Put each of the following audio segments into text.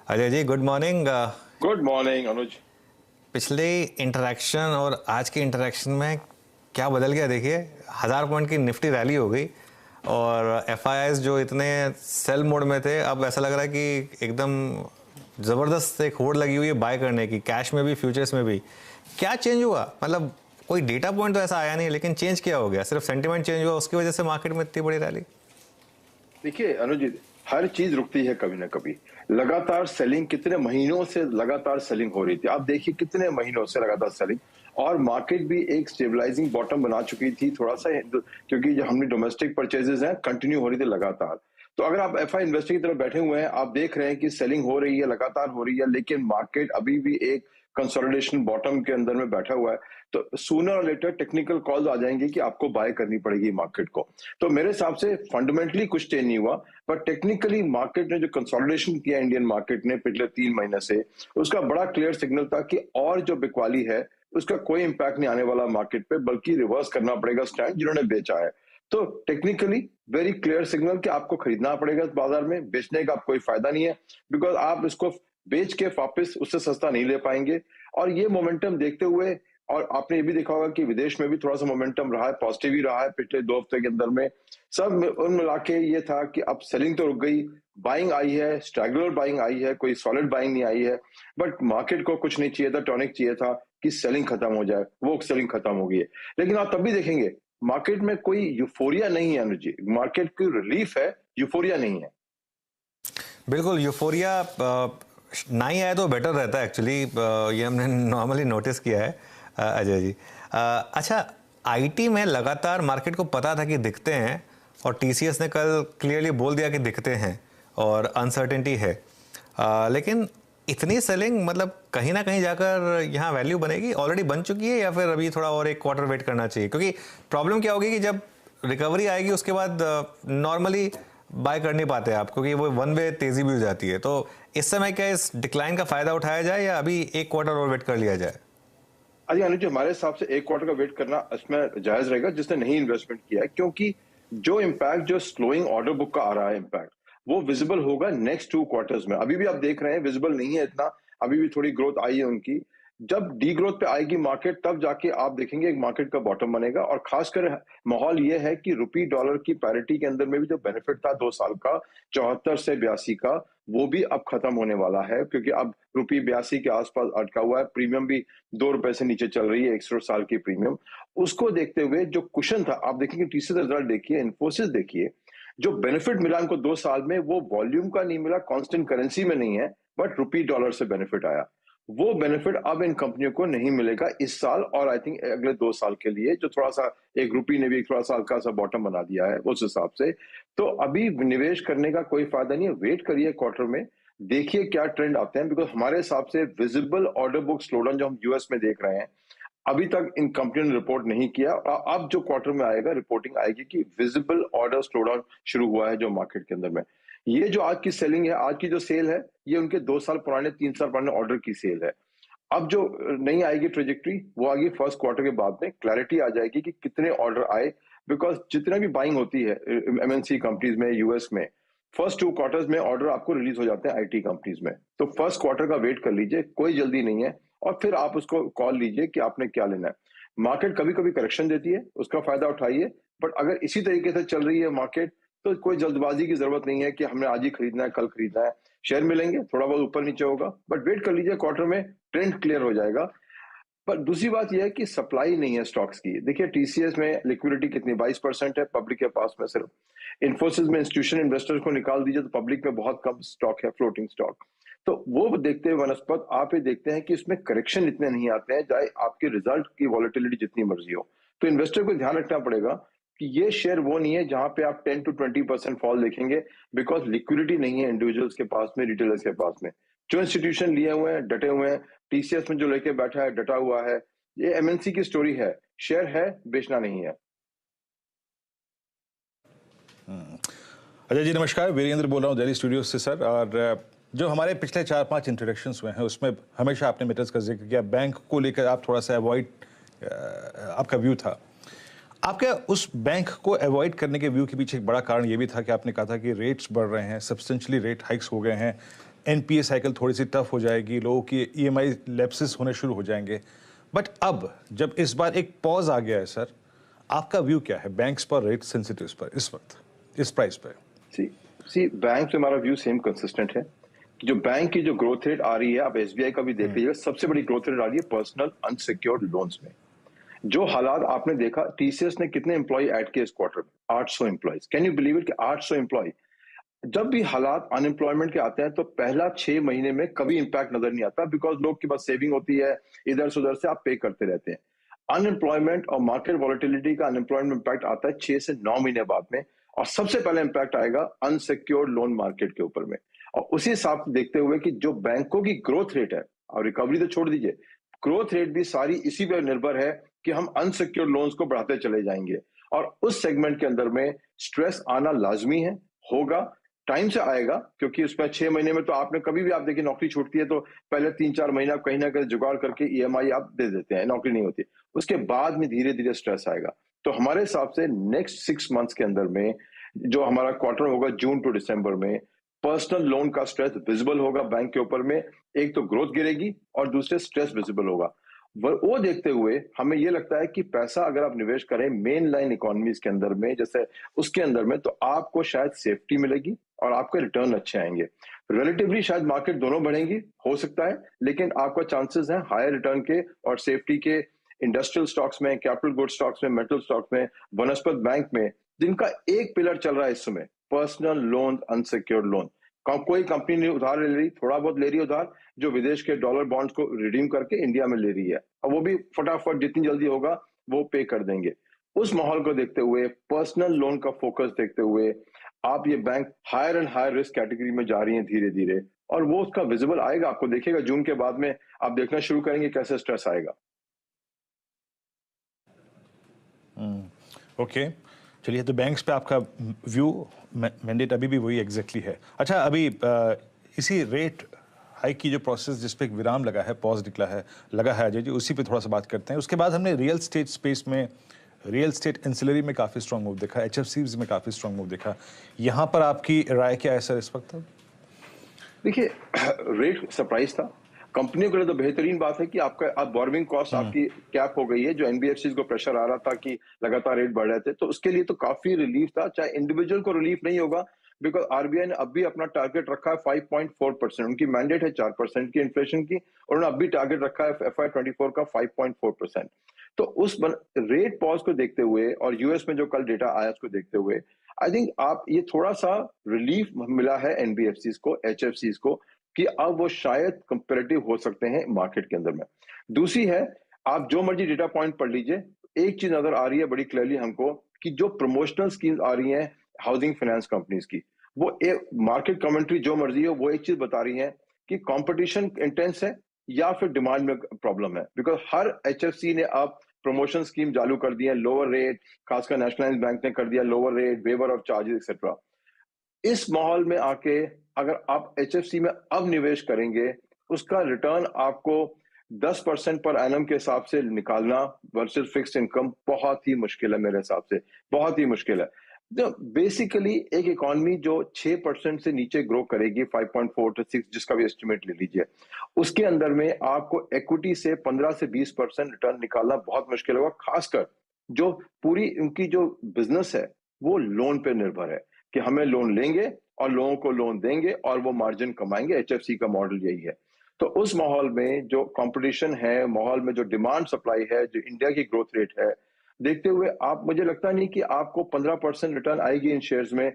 Ajay ji, good morning. Good morning अनुज। पिछले interaction और आज के इंटरेक्शन में क्या बदल गया देखिए। 1000 पॉइंट की निफ्टी रैली हो गई और एफआईआईज जो इतने सेल मोड में थे, अब ऐसा लग रहा है कि एकदम ज़बरदस्त एक होड़ लगी हुई है बाय करने की, कैश में भी फ्यूचर्स में भी। क्या चेंज हुआ? मतलब कोई डेटा पॉइंट तो ऐसा आया नहीं, लेकिन चेंज क्या हो गया? सिर्फ सेंटिमेंट चेंज हुआ, उसकी वजह से मार्केट में इतनी बड़ी रैली? देखिए अनुज, हर चीज रुकती है कभी ना कभी। लगातार सेलिंग, कितने महीनों से लगातार सेलिंग हो रही थी। आप देखिए कितने महीनों से लगातार सेलिंग, और मार्केट भी एक स्टेबलाइजिंग बॉटम बना चुकी थी थोड़ा सा, क्योंकि जो हमने डोमेस्टिक परचेजेस हैं कंटिन्यू हो रही थी लगातार। तो अगर आप एफआई इन्वेस्टर की तरफ बैठे हुए हैं, आप देख रहे हैं कि सेलिंग हो रही है, लगातार हो रही है, लेकिन मार्केट अभी भी एक कंसोलिडेशन बॉटम के अंदर में बैठा हुआ है। तो सूनर और लेटर टेक्निकल कॉल्स आ जाएंगे कि आपको बाय करनी पड़ेगी मार्केट को। तो मेरे हिसाब से फंडामेंटली कुछ चेंज नहीं हुआ, पर टेक्निकली मार्केट ने जो कंसोलिडेशन किया इंडियन मार्केट ने पिछले 3 महीने से, उसका बड़ा क्लियर सिग्नल था कि और जो बिकवाली है उसका कोई इंपैक्ट नहीं आने वाला मार्केट पे, बल्कि रिवर्स करना पड़ेगा स्टैंड जिन्होंने बेचा है। तो टेक्निकली वेरी क्लियर सिग्नल कि आपको खरीदना पड़ेगा इस बाजार में, बेचने का कोई फायदा नहीं है, बिकॉज आप इसको बेच के वापस उससे सस्ता नहीं ले पाएंगे। और ये मोमेंटम देखते हुए, और आपने ये भी देखा होगा कि विदेश में भी थोड़ा सा मोमेंटम रहा है, पॉजिटिव ही रहा है पिछले 2 हफ्ते के अंदर में। सब उन मिला के ये था कि अब सेलिंग तो रुक गई, बाइंग आई है, स्ट्रैगुलर बाइंग आई है, कोई सॉलिड बाइंग नहीं आई है। बट मार्केट को कुछ नहीं चाहिए था, टॉनिक चाहिए था कि सेलिंग खत्म हो जाए। वो सेलिंग खत्म हो गई है, लेकिन आप तब भी देखेंगे मार्केट में कोई यूफोरिया नहीं है अनुजी। मार्केट की रिलीफ है, यूफोरिया नहीं है। बिल्कुल, यूफोरिया नहीं आया तो बेटर रहता है एक्चुअली। ये हमने नॉर्मली नोटिस किया है अजय जी। अच्छा, आईटी में लगातार मार्केट को पता था कि दिखते हैं, और टीसीएस ने कल क्लियरली बोल दिया कि दिखते हैं और अनसर्टेनिटी है। लेकिन इतनी सेलिंग, मतलब कहीं ना कहीं जाकर यहाँ वैल्यू बनेगी, ऑलरेडी बन चुकी है, या फिर अभी थोड़ा और एक क्वार्टर वेट करना चाहिए? क्योंकि प्रॉब्लम क्या होगी कि जब रिकवरी आएगी उसके बाद नॉर्मली बाय कर नहीं पाते आप, क्योंकि वो वन वे तेजी भी हो जाती है। तो इस समय क्या इस डिक्लाइन का फायदा उठाया जाए, या अभी एक क्वार्टर और वेट कर लिया जाए? अरे अनुज, हमारे हिसाब से एक क्वार्टर का वेट करना इसमें जायज रहेगा जिसने नहीं इन्वेस्टमेंट किया है, क्योंकि जो इम्पैक्ट जो स्लोइंग ऑर्डर बुक का आ रहा है इम्पैक्ट, वो विजिबल होगा नेक्स्ट 2 क्वार्टर्स में। अभी भी आप देख रहे हैं विजिबल नहीं है इतना, अभी भी थोड़ी ग्रोथ आई है उनकी। जब डी ग्रोथ पे आएगी मार्केट, तब जाके आप देखेंगे एक मार्केट का बॉटम बनेगा। और खासकर माहौल ये है कि रुपी डॉलर की पैरिटी के अंदर में भी जो बेनिफिट था 2 साल का, 74 से 82 का, वो भी अब खत्म होने वाला है, क्योंकि अब रुपी 82 के आसपास अटका हुआ है। प्रीमियम भी 2 रुपए से नीचे चल रही है, 100 साल की प्रीमियम। उसको देखते हुए जो कुशन था, आप देखेंगे टीसीएस रिजल्ट देखिए, इन्फोसिस देखिए, जो बेनिफिट मिला इनको 2 साल में, वो वॉल्यूम का नहीं मिला, कांस्टेंट करेंसी में नहीं है, बट रुपी डॉलर से बेनिफिट आया। वो बेनिफिट अब इन कंपनियों को नहीं मिलेगा इस साल, और आई थिंक अगले 2 साल के लिए, जो थोड़ा सा एक रुपी ने भी थोड़ा सा हल्का सा बॉटम बना दिया है उस हिसाब से। तो अभी निवेश करने का कोई फायदा नहीं है, वेट करिए क्वार्टर में, देखिए क्या ट्रेंड आते हैं। बिकॉज हमारे हिसाब से विजिबल ऑर्डर बुक स्लोडाउन जो हम यूएस में देख रहे हैं, अभी तक इन कंपनियों ने रिपोर्ट नहीं किया। अब जो क्वार्टर में आएगा रिपोर्टिंग आएगी कि विजिबल ऑर्डर स्लोडाउन शुरू हुआ है जो मार्केट के अंदर में। ये जो आज की सेलिंग है, आज की जो सेल है, ये उनके 2 साल पुराने, 3 साल पुराने ऑर्डर की सेल है। अब जो नहीं आएगी ट्रेजेक्ट्री, वो आएगी फर्स्ट क्वार्टर के बाद में, क्लैरिटी आ जाएगी कि कितने ऑर्डर आए। बिकॉज जितना भी बाइंग होती है एमएनसी कंपनीज में यूएस में, फर्स्ट 2 क्वार्टर्स में ऑर्डर आपको रिलीज हो जाते हैं आईटी कंपनीज में। तो फर्स्ट क्वार्टर का वेट कर लीजिए, कोई जल्दी नहीं है, और फिर आप उसको कॉल लीजिए कि आपने क्या लेना है। मार्केट कभी कभी करेक्शन देती है, उसका फायदा उठाइए। बट अगर इसी तरीके से चल रही है मार्केट, तो कोई जल्दबाजी की जरूरत नहीं है कि हमने आज ही खरीदना है, कल खरीदना है। शेयर मिलेंगे, थोड़ा बहुत ऊपर नीचे होगा, बट वेट कर लीजिए, क्वार्टर में ट्रेंड क्लियर हो जाएगा। पर दूसरी बात यह है कि सप्लाई नहीं है स्टॉक्स की। देखिए टीसीएस में लिक्विडिटी कितनी, 22% है पब्लिक के पास में सिर्फ। इन्फोसिस में इंस्टीट्यूशन इन्वेस्टर्स को निकाल दीजिए तो पब्लिक में बहुत कम स्टॉक है, फ्लोटिंग स्टॉक। तो वो देखते हुए वनस्पत आप ये देखते हैं कि इसमें करेक्शन इतने नहीं आते हैं, चाहे आपके रिजल्ट की वॉलेटिलिटी जितनी मर्जी हो। तो इन्वेस्टर को ध्यान रखना पड़ेगा कि ये शेयर वो नहीं है जहां पे आप 10 to 20% फॉल देखेंगे, बिकॉज लिक्विडिटी नहीं है इंडिविजुअल्स के पास में, रिटेलर्स के पास में। जो इंस्टीट्यूशन लिए हुए हैं, डटे हुए हैं, टीसीएस में जो लेके बैठा है, डटा हुआ है। ये एमएनसी की स्टोरी है, शेयर है, बेचना नहीं है। अजय जी नमस्कार, वीरेंद्र बोल रहा हूँ दिल्ली स्टूडियो से सर। और जो हमारे पिछले 4-5 इंट्रोडक्शंस हुए हैं उसमें हमेशा आपने मेटल्स का जिक्र किया, बैंक को लेकर आप थोड़ा सा अवॉइड आपका व्यू था। आपके उस बैंक को अवॉइड करने के व्यू के पीछे एक बड़ा कारण ये भी था कि आपने कहा था कि रेट्स बढ़ रहे हैं, सब्सटेंशियली रेट हाइक्स हो गए हैं, एनपीए साइकिल थोड़ी सी टफ हो जाएगी, लोगों की ईएमआई लैप्सेस होने शुरू हो जाएंगे। बट अब जब इस बार एक पॉज आ गया है सर, आपका व्यू क्या है बैंक्स पर, रेट सेंसिटिव्स पर इस वक्त, इस प्राइस पर? सी सी बैंक से हमारा व्यू सेम कंसिस्टेंट है कि जो बैंक की जो ग्रोथ रेट आ रही है, आप एसबीआई का भी देख लीजिएगा, सबसे बड़ी ग्रोथ रेट आ रही है पर्सनल अनसिक्योर्ड लोन्स में। जो हालात आपने देखा, टीसीएस ने कितने एम्प्लॉय ऐड किए इस क्वार्टर में? 800 employees. Can you believe it कि 800 एम्प्लॉय। जब भी हालात अनएम्प्लॉयमेंट के आते हैं तो पहला 6 महीने में कभी इंपैक्ट नजर नहीं आता, बिकॉज लोग के पास सेविंग होती है, इधर से उधर से आप पे करते रहते हैं। अनएम्प्लॉयमेंट और मार्केट वॉलेटिलिटी का अनएम्प्लॉयमेंट इंपैक्ट आता है 6 से 9 महीने बाद में, और सबसे पहले इंपैक्ट आएगा अनसिक्योर्ड लोन मार्केट के ऊपर में। और उसी हिसाब से देखते हुए कि जो बैंकों की ग्रोथ रेट है, और रिकवरी तो छोड़ दीजिए, ग्रोथ रेट भी सारी इसी पर निर्भर है कि हम अनसिक्योर्ड लोन्स को बढ़ाते चले जाएंगे, और उस सेगमेंट के अंदर में स्ट्रेस आना लाजमी है, होगा, टाइम से आएगा, क्योंकि उसमें 6 महीने में तो आपने कभी भी, आप देखिए नौकरी छूटती है तो पहले 3-4 महीने आप कहीं ना कहीं जुगाड़ करके ईएमआई आप दे देते हैं, नौकरी नहीं होती, उसके बाद में धीरे धीरे स्ट्रेस आएगा। तो हमारे हिसाब से नेक्स्ट 6 मंथ्स के अंदर में जो हमारा क्वार्टर होगा जून टू दिसंबर में, पर्सनल लोन का स्ट्रेस विजिबल होगा बैंक के ऊपर में। एक तो ग्रोथ गिरेगी और दूसरे स्ट्रेस विजिबल होगा। वो देखते हुए हमें ये लगता है कि पैसा अगर आप निवेश करें मेन लाइन इकोनॉमीज के अंदर में, जैसे उसके अंदर में, तो आपको शायद सेफ्टी मिलेगी और आपके रिटर्न अच्छे आएंगे। रिलेटिवली शायद मार्केट दोनों बढ़ेंगी, हो सकता है, लेकिन आपका चांसेस है हायर रिटर्न के और सेफ्टी के इंडस्ट्रियल स्टॉक्स में, कैपिटल गुड स्टॉक्स में, मेटल स्टॉक्स में, वनस्पत बैंक में, जिनका एक पिलर चल रहा है इस समय, पर्सनल लोन, अनसिक्योर्ड लोन। कोई कंपनी नहीं उधार ले रही, थोड़ा बहुत ले रही है उधार, जो विदेश के डॉलर बॉन्ड्स को रिडीम करके इंडिया में ले रही है, और वो भी फटाफट जितनी जल्दी होगा वो पे कर देंगे। उस माहौल को देखते हुए, पर्सनल लोन का फोकस देखते हुए, आप ये bank higher and higher risk category में जा रही हैं धीरे धीरे, और वो उसका विजिबल आएगा, आपको देखिएगा जून के बाद में आप देखना शुरू करेंगे कैसे स्ट्रेस आएगा। ओके, चलिए, तो बैंक्स पे आपका व्यू, मैंडेट अभी भी वही एग्जैक्टली है। अच्छा, अभी इसी रेट हाइक की जो प्रोसेस जिस पे एक विराम लगा है, पॉज निकला है, लगा है अजय जी, उसी पे थोड़ा सा बात करते हैं। उसके बाद हमने रियल स्टेट स्पेस में, रियल स्टेट एंसिलरी में काफ़ी स्ट्रॉन्ग मूव देखा, एचएफसीज में काफ़ी स्ट्रॉन्ग मूव देखा। यहाँ पर आपकी राय क्या है सर इस वक्त? देखिए, रेट सरप्राइज था कंपनियों के लिए। तो बेहतरीन बात है कि आपका अब बोरोइंग कॉस्ट आपकी कैप हो गई है, जो एनबीएफसी को प्रेशर आ रहा था कि लगातार रेट बढ़ रहे थे, तो उसके लिए तो काफी रिलीफ था। चाहे इंडिविजुअल को रिलीफ नहीं होगा, बिकॉज आरबीआई ने अब भी अपना टारगेट रखा है 5.4%, उनकी मैंडेट है 4% की इन्फ्लेशन की, और उन्होंने अब भी टारगेट रखा है FY24 का 5.4%। तो उस रेट पॉज को देखते हुए और यूएस में जो कल डेटा आया उसको देखते हुए, आई थिंक आप ये थोड़ा सा रिलीफ मिला है एनबीएफसी को, एचएफसी को, कि अब वो शायद कंपेरेटिव हो सकते हैं मार्केट के अंदर में। दूसरी है, आप जो मर्जी डेटा पॉइंट पढ़ लीजिए, एक चीज नजर आ रही है बड़ी क्लियरली हमको, कि जो प्रमोशनल स्कीम्स आ रही हैं हाउसिंग फाइनेंस कंपनीज की, वो एक मार्केट कमेंट्री जो मर्जी हो, वो एक चीज बता रही है कि कंपटीशन इंटेंस है या फिर डिमांड में प्रॉब्लम है। बिकॉज हर एचएफसी ने अब प्रमोशन स्कीम चालू कर दी है, लोअर रेट, खासकर नेशनलाइज्ड बैंक ने कर दिया lower rate, waiver of charges etcetera. इस माहौल में आके अगर आप एचएफसी में अब निवेश करेंगे, उसका रिटर्न आपको 10% पर एनम के हिसाब से निकालना वर्सेस फिक्स्ड इनकम बहुत ही मुश्किल है, मेरे हिसाब से बहुत ही मुश्किल है। जो बेसिकली एक इकोनॉमी जो 6% से नीचे ग्रो करेगी, 5.4 to 6 जिसका भी एस्टिमेट ले लीजिए, उसके अंदर में आपको इक्विटी से 15 से 20% रिटर्न निकालना बहुत मुश्किल होगा। खासकर जो पूरी उनकी जो बिजनेस है वो लोन पे निर्भर है, कि हमें लोन लेंगे और लोगों को लोन देंगे और वो मार्जिन कमाएंगे। एचएफसी का मॉडल यही है। तो उस माहौल में जो कंपटीशन है, माहौल में जो डिमांड सप्लाई है, जो इंडिया की ग्रोथ रेट है, देखते हुए आप, मुझे लगता नहीं कि आपको 15% रिटर्न आएगी इन शेयर्स में,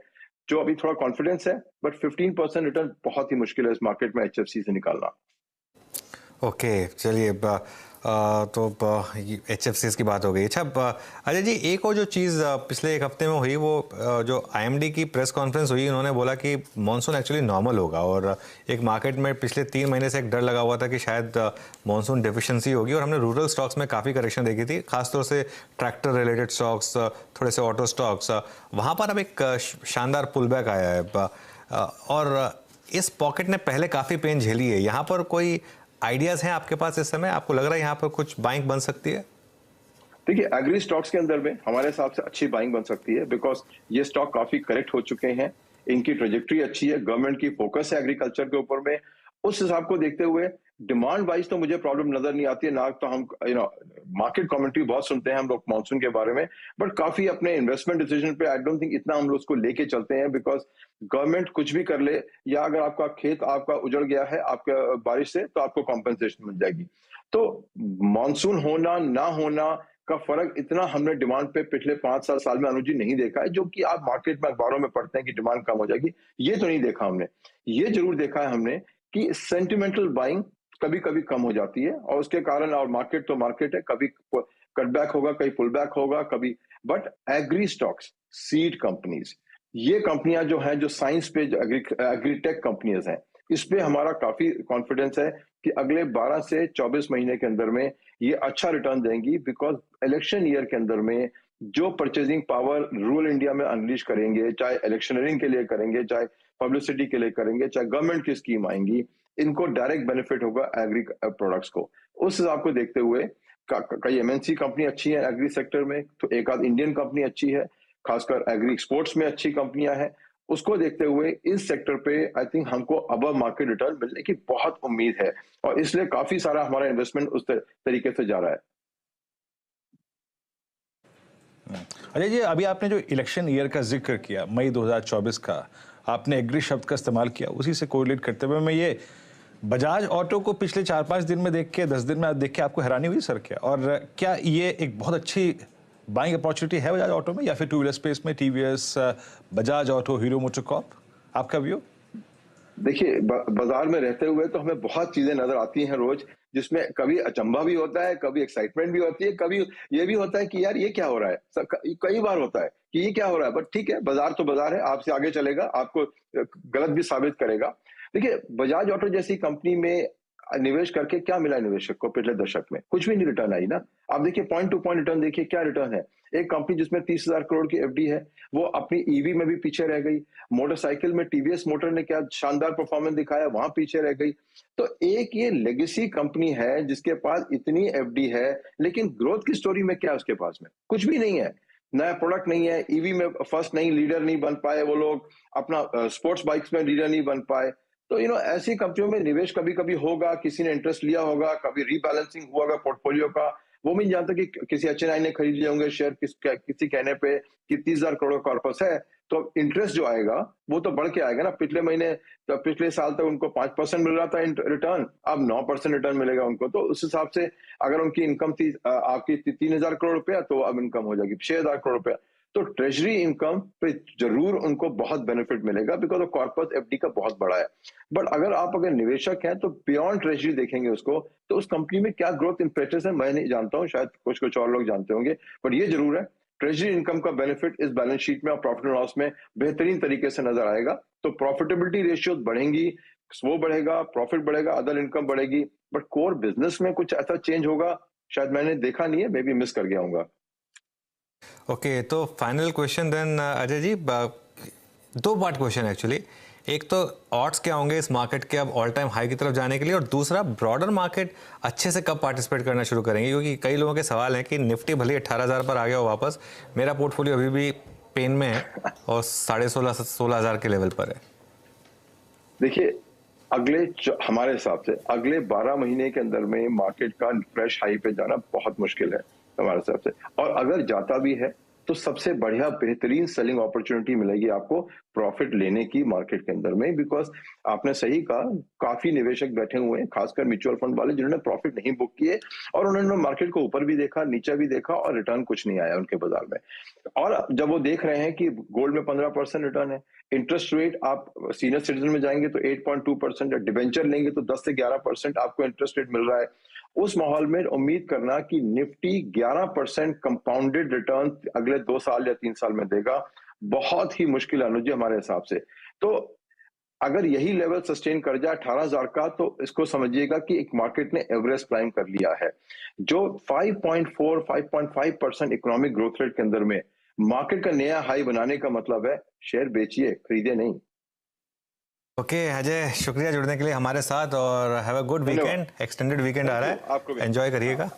जो अभी थोड़ा कॉन्फिडेंस है, बट 15% रिटर्न बहुत ही मुश्किल है इस मार्केट में एचएफसी से निकालना। ओके, चलिए, तो एचएफसीज की बात हो गई। अच्छा अजय जी, एक और जो चीज़ पिछले एक हफ्ते में हुई, वो जो आईएमडी की प्रेस कॉन्फ्रेंस हुई, उन्होंने बोला कि मॉनसून एक्चुअली नॉर्मल होगा, और एक मार्केट में पिछले 3 महीने से एक डर लगा हुआ था कि शायद मॉनसून डेफिशिएंसी होगी, और हमने रूरल स्टॉक्स में काफ़ी करेक्शन देखी थी, खासतौर से ट्रैक्टर रिलेटेड स्टॉक्स, थोड़े से ऑटो स्टॉक्स, वहाँ पर अब एक शानदार पुल बैक आया है, और इस पॉकेट ने पहले काफ़ी पेन झेली है। यहाँ पर कोई आइडियाज हैं आपके पास इस समय? आपको लग रहा है यहाँ पर कुछ बाइंग बन सकती है? देखिए, एग्री स्टॉक्स के अंदर में हमारे हिसाब से अच्छी बाइंग बन सकती है, बिकॉज ये स्टॉक काफी करेक्ट हो चुके हैं। इनकी ट्रेजेक्ट्री अच्छी है, गवर्नमेंट की फोकस है एग्रीकल्चर के ऊपर में। उस हिसाब को देखते हुए डिमांड वाइज तो मुझे प्रॉब्लम नजर नहीं आती है ना। तो हम मार्केट कमेंट्री बहुत सुनते हैं हम लोग मानसून के बारे में, बट काफी अपने इन्वेस्टमेंट डिसीजन पे आई डोंट थिंक इतना हम लोग उसको लेके चलते हैं, बिकॉज गवर्नमेंट कुछ भी कर ले, या अगर आपका खेत आपका उजड़ गया है आपका बारिश से, तो आपको कॉम्पेंसेशन मिल जाएगी। तो मानसून होना ना होना का फर्क इतना हमने डिमांड पे पिछले 5-7 साल में अनुजी नहीं देखा है, जो कि आप मार्केट में अखबारों में पढ़ते हैं कि डिमांड कम हो जाएगी, ये तो नहीं देखा हमने। ये जरूर देखा है हमने कि सेंटिमेंटल बाइंग कभी कभी कम हो जाती है, और उसके कारण, और मार्केट तो मार्केट है, कभी कटबैक होगा, कभी पुल बैक होगा, कभी, but agri stocks, seed companies, ये कंपनियां जो हैं, जो साइंस पे एग्रीटेक कंपनीज हैं, इस पे हमारा काफी कॉन्फिडेंस है कि अगले 12 से 24 महीने के अंदर में ये अच्छा रिटर्न देंगी, बिकॉज इलेक्शन ईयर के अंदर में जो परचेजिंग पावर रूरल इंडिया में अनलीश करेंगे, चाहे इलेक्शनरिंग के लिए करेंगे, चाहे पब्लिसिटी के लिए करेंगे, चाहे गवर्नमेंट की स्कीम आएंगी, इनको डायरेक्ट बेनिफिट होगा एग्री प्रोडक्ट्स को। उस हिसाब को देखते हुए कई एमएनसी कंपनी अच्छी है एग्री सेक्टर में, तो एक आध इंडियन कंपनी अच्छी है, खासकर एग्री एक्सपोर्ट्स में अच्छी कंपनियां हैं। उसको देखते हुए इस सेक्टर पे आई थिंक हमको अबव मार्केट रिटर्न मिलने की बहुत उम्मीद है, और इसलिए काफी सारा हमारा इन्वेस्टमेंट उस तरीके से जा रहा है। अजय जी, अभी आपने जो इलेक्शन ईयर का जिक्र किया, मई 2024 का, आपने एग्री शब्द का इस्तेमाल किया, उसी से कोरिलेट करते हुए मैं ये बजाज ऑटो को पिछले 4-5 दिन में देख के, 10 दिन में देख के आपको हैरानी हुई सर क्या? और क्या ये एक बहुत अच्छी बाइंग अपॉर्चुनिटी है बजाज ऑटो में, या फिर टू व्हीलर स्पेस में TVS, Bajaj auto, hero MotoCorp, आपका व्यू? देखिए, बाजार में रहते हुए तो हमें बहुत चीजें नजर आती हैं रोज, जिसमें कभी अचंभा भी होता है, कभी एक्साइटमेंट भी होती है, कभी ये भी होता है कि यार ये क्या हो रहा है। कई बार होता है कि ये क्या हो रहा है, बट ठीक है, बाजार तो बाजार है, आपसे आगे चलेगा, आपको गलत भी साबित करेगा। देखिए, बजाज ऑटो जैसी कंपनी में निवेश करके क्या मिला निवेशक को पिछले दशक में? कुछ भी नहीं रिटर्न आई ना। आप देखिए, पॉइंट टू पॉइंट रिटर्न देखिए, क्या रिटर्न है। एक कंपनी जिसमें 30,000 करोड़ की एफडी है, वो अपनी ईवी में भी पीछे रह गई। मोटरसाइकिल में टीवीएस मोटर ने क्या शानदार परफॉर्मेंस दिखाया, वहां पीछे रह गई। तो एक ये लेगेसी कंपनी है जिसके पास इतनी एफडी है, लेकिन ग्रोथ की स्टोरी में क्या उसके पास में? कुछ भी नहीं है। नया प्रोडक्ट नहीं है, ईवी में फर्स्ट नहीं, लीडर नहीं बन पाए वो लोग, अपना स्पोर्ट्स बाइक्स में लीडर नहीं बन पाए। तो ऐसी कंपनियों में निवेश कभी कभी होगा, किसी ने इंटरेस्ट लिया होगा, कभी रीबैलेंसिंग हुआ होगा पोर्टफोलियो का, वो भी नहीं जानता कि किसी एचएनआई ने खरीद लिए होंगे शेयर किसी कहने पे कि 30,000 करोड़ कॉर्पस है, तो इंटरेस्ट जो आएगा वो तो बढ़ के आएगा ना। पिछले साल तक उनको 5% मिल रहा था रिटर्न, अब 9% रिटर्न मिलेगा उनको। तो उस हिसाब से अगर उनकी इनकम थी आपकी 3,000 करोड़ रुपया, तो अब इनकम हो जाएगी 6,000 करोड़ रुपया। तो ट्रेजरी इनकम पे जरूर उनको बहुत बेनिफिट मिलेगा, बिकॉज कॉर्पस एफडी का बहुत बड़ा है। बट अगर निवेशक हैं तो बियॉन्ड ट्रेजरी देखेंगे उसको, तो उस कंपनी में क्या ग्रोथ इम्पेटस है मैं नहीं जानता हूं, शायद कुछ और लोग जानते होंगे। बट ये जरूर है, ट्रेजरी इनकम का बेनिफिट इस बैलेंस शीट में और प्रॉफिट एंड लॉस में बेहतरीन तरीके से नजर आएगा। तो प्रॉफिटेबिलिटी रेशियो बढ़ेंगी, वो बढ़ेगा, प्रॉफिट बढ़ेगा, अदर इनकम बढ़ेगी। बट कोर बिजनेस में कुछ ऐसा चेंज होगा शायद मैंने देखा नहीं है, मे बी मिस कर गया हूँ। ओके, तो final question then Ajay ji, 2 part question actually. एक तो ऑड्स क्या होंगे इस मार्केट के अब ऑल टाइम हाई की तरफ जाने के लिए, और दूसरा ब्रॉडर मार्केट अच्छे से कब पार्टिसिपेट करना शुरू करेंगे, क्योंकि कई लोगों के सवाल हैं कि निफ्टी भले 18,000 पर आ गया हो वापस, मेरा पोर्टफोलियो अभी भी पेन में है और 16,500-16,000 के लेवल पर है। देखिए, हमारे हिसाब से अगले 12 महीने के अंदर में मार्केट का फ्रेश हाई पे जाना बहुत मुश्किल है हमारे हिसाब से, और अगर जाता भी है तो सबसे बढ़िया बेहतरीन सेलिंग अपॉर्चुनिटी मिलेगी आपको प्रॉफिट लेने की मार्केट के अंदर में। बिकॉज आपने सही कहा, काफी निवेशक बैठे हुए हैं, खासकर म्यूचुअल फंड वाले, जिन्होंने प्रॉफिट नहीं बुक किए, और उन्होंने मार्केट को ऊपर भी देखा, नीचे भी देखा, और रिटर्न कुछ नहीं आया उनके बाजार में। और जब वो देख रहे हैं कि गोल्ड में 15% रिटर्न है, इंटरेस्ट रेट आप सीनियर सिटीजन में जाएंगे तो 8.2%, डिबेंचर लेंगे तो 10 से 11% आपको इंटरेस्ट रेट मिल रहा है। उस माहौल में उम्मीद करना कि निफ्टी 11% कंपाउंडेड रिटर्न अगले 2 साल या 3 साल में देगा, बहुत ही मुश्किल है अनुज जी हमारे हिसाब से। तो अगर यही लेवल सस्टेन कर जाए 18,000 का, तो इसको समझिएगा कि एक मार्केट ने एवरेज क्लाइम कर लिया है। जो 5.4-5.5% इकोनॉमिक ग्रोथ रेट के अंदर में मार्केट का नया हाई बनाने का मतलब है शेयर बेचिए, खरीदे नहीं। ओके अजय, शुक्रिया जुड़ने के लिए हमारे साथ, और have a good weekend. Extended weekend आ रहा है, एंजॉय करिएगा।